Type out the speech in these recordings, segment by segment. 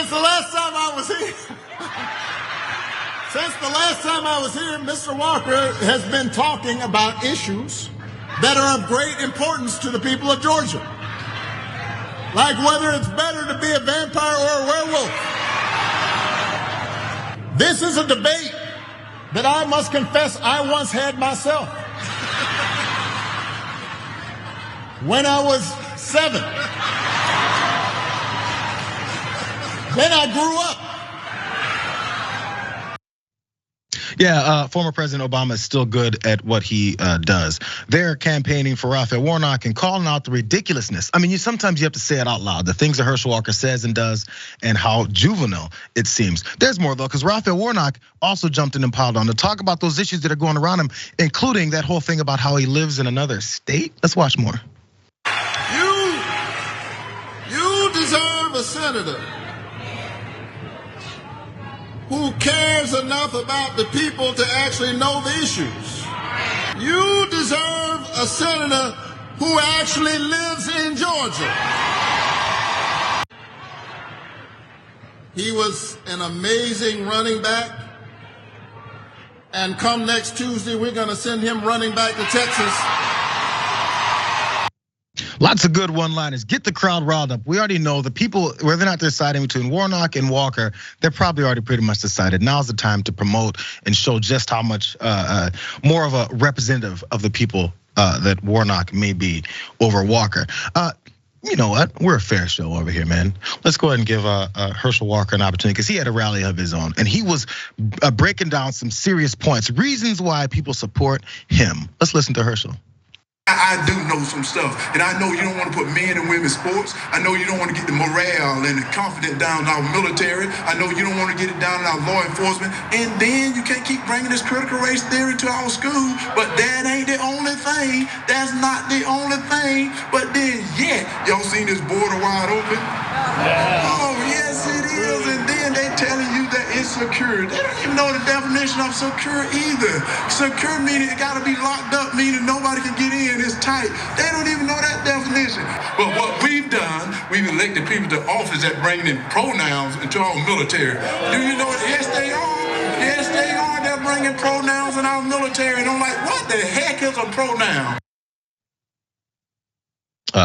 Since the last time I was here, Mr. Walker has been talking about issues that are of great importance to the people of Georgia. Like whether it's better to be a vampire or a werewolf. This is a debate that I must confess I once had myself. When I was 7. Then I grew up. Yeah, former President Obama is still good at what he does. They're campaigning for Raphael Warnock and calling out the ridiculousness. I mean, sometimes you have to say it out loud. The things that Herschel Walker says and does and how juvenile it seems. There's more though, because Raphael Warnock also jumped in and piled on to talk about those issues that are going around him, including that whole thing about how he lives in another state. Let's watch more. You deserve a senator who cares enough about the people to actually know the issues. You deserve a senator who actually lives in Georgia. He was an amazing running back. And come next Tuesday, we're gonna send him running back to Texas. Lots of good one-liners. Get the crowd riled up. We already know the people, whether or not they're siding between Warnock and Walker, they're probably already pretty much decided. Now's the time to promote and show just how much more of a representative of the people that Warnock may be over Walker. You know what? We're a fair show over here, man. Let's go ahead and give Herschel Walker an opportunity because he had a rally of his own and he was breaking down some serious points, reasons why people support him. Let's listen to Herschel. I do know some stuff, and I know you don't want to put men and women sports. I know you don't want to get the morale and the confidence down in our military. I know you don't want to get it down in our law enforcement. And then you can't keep bringing this critical race theory to our school. But that ain't the only thing. That's not the only thing. But then, yeah, y'all seen this border wide open? Yeah. Oh, yes, it is. And then they telling you that it's secure. They don't even know the definition of secure either. Secure meaning it got to be locked up, meaning nobody can get in. It's tight. They don't even know that definition. But what we've done, we've elected people to office that bring in pronouns into our military. Do you know it? Yes, they are. Yes, they are. They're bringing pronouns in our military. And I'm like, what the heck is a pronoun?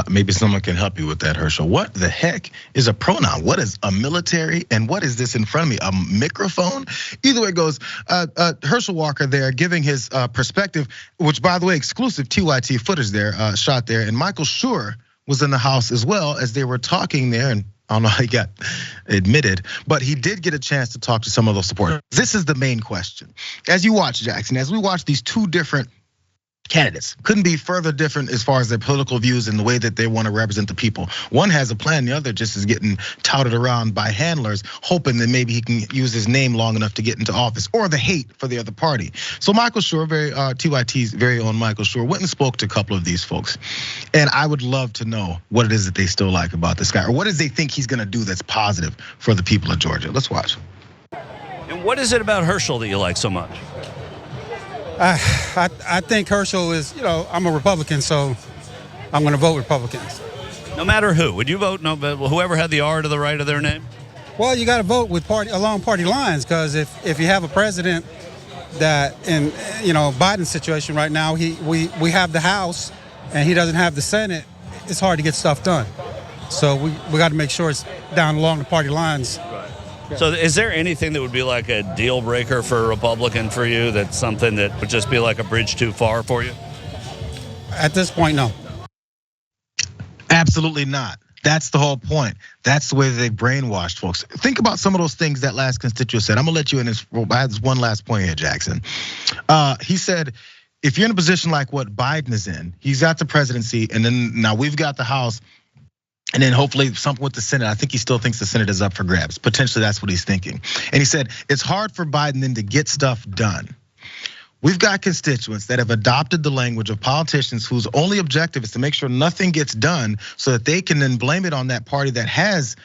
Maybe someone can help you with that, Herschel. What the heck is a pronoun? What is a military? And what is this in front of me? A microphone? Either way it goes, Herschel Walker there giving his perspective, which by the way, exclusive TYT footage there, shot there. And Michael Schur was in the house as well as they were talking there. And I don't know how he got admitted, but he did get a chance to talk to some of those supporters. This is the main question. As you watch, Jackson, as we watch these two different candidates, couldn't be further different as far as their political views and the way that they want to represent the people. One has a plan, the other just is getting touted around by handlers, hoping that maybe he can use his name long enough to get into office, or the hate for the other party. So Michael Schur, TYT's very own Michael Schur, went and spoke to a couple of these folks. And I would love to know what it is that they still like about this guy, or what is they think he's gonna do that's positive for the people of Georgia. Let's watch. And what is it about Herschel that you like so much? I think Herschel is, I'm a Republican, so I'm going to vote Republicans. No matter who, would you vote? No, but whoever had the R to the right of their name. Well, you got to vote with along party lines, because if you have a president that in Biden's situation right now, we have the House and he doesn't have the Senate, it's hard to get stuff done. So we got to make sure it's down along the party lines. So is there anything that would be like a deal breaker for a Republican for you? That's something that would just be like a bridge too far for you? At this point, no. Absolutely not. That's the whole point. That's the way they brainwashed folks. Think about some of those things that last constituent said. I'm gonna let you in this. I have this one last point here, Jackson. He said, if you're in a position like what Biden is in, he's got the presidency, and then now we've got the House. And then hopefully something with the Senate. I think he still thinks the Senate is up for grabs. Potentially that's what he's thinking. And he said, it's hard for Biden then to get stuff done. We've got constituents that have adopted the language of politicians whose only objective is to make sure nothing gets done so that they can then blame it on that party that has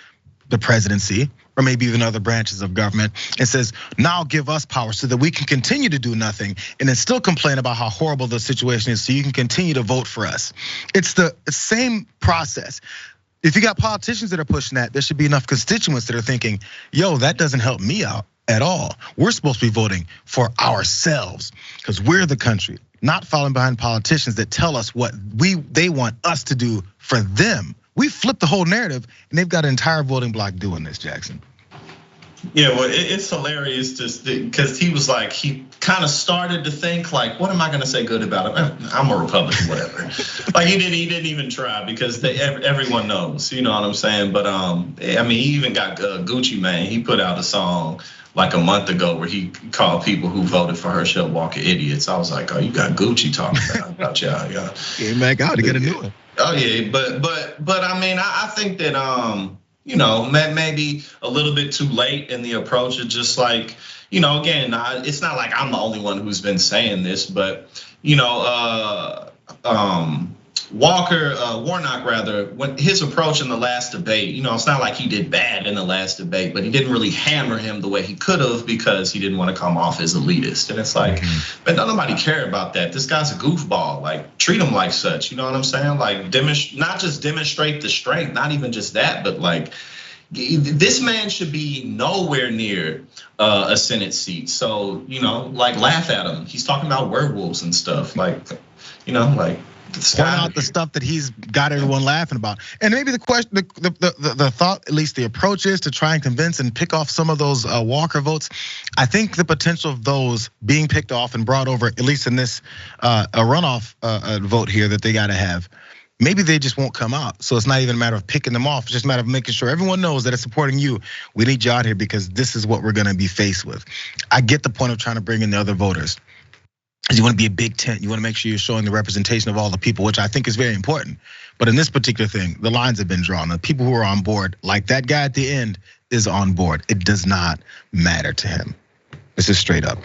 the presidency or maybe even other branches of government and says, now give us power so that we can continue to do nothing and then still complain about how horrible the situation is so you can continue to vote for us. It's the same process. If you got politicians that are pushing that, there should be enough constituents that are thinking, yo, that doesn't help me out at all. We're supposed to be voting for ourselves because we're the country, not following behind politicians that tell us what they want us to do for them. We flipped the whole narrative and they've got an entire voting bloc doing this, Jackson. Yeah, well, it's hilarious just because he was like, he kind of started to think like, what am I gonna say good about him? I'm a Republican, whatever. Like he didn't even try because everyone knows, you know what I'm saying? But I mean, he even got Gucci Mane. He put out a song like a month ago where he called people who voted for Herschel Walker idiots. I was like, oh, you got Gucci talking about y'all. Came back out to get a new one. Oh yeah, but I mean, I think that you know, maybe a little bit too late in the approach. It's just like, you know, again, it's not like I'm the only one who's been saying this, but you know, Warnock rather, when his approach in the last debate, you know, it's not like he did bad in the last debate, but he didn't really hammer him the way he could have because he didn't want to come off as elitist. And it's like, man, don't nobody care about that. This guy's a goofball. Like, treat him like such. You know what I'm saying? Like, not just demonstrate the strength, not even just that, but like, this man should be nowhere near a Senate seat. So, you know, like, laugh at him. He's talking about werewolves and stuff. Like, you know, like. Point out the stuff that he's got everyone laughing about. And maybe the question, the thought, at least the approach is to try and convince and pick off some of those Walker votes. I think the potential of those being picked off and brought over, at least in this a runoff vote here that they gotta have, maybe they just won't come out. So it's not even a matter of picking them off. It's just a matter of making sure everyone knows that it's supporting you. We need you out here because this is what we're gonna be faced with. I get the point of trying to bring in the other voters. You want to be a big tent. You want to make sure you're showing the representation of all the people, which I think is very important. But in this particular thing, the lines have been drawn. The people who are on board, like that guy at the end, is on board. It does not matter to him. This is straight up.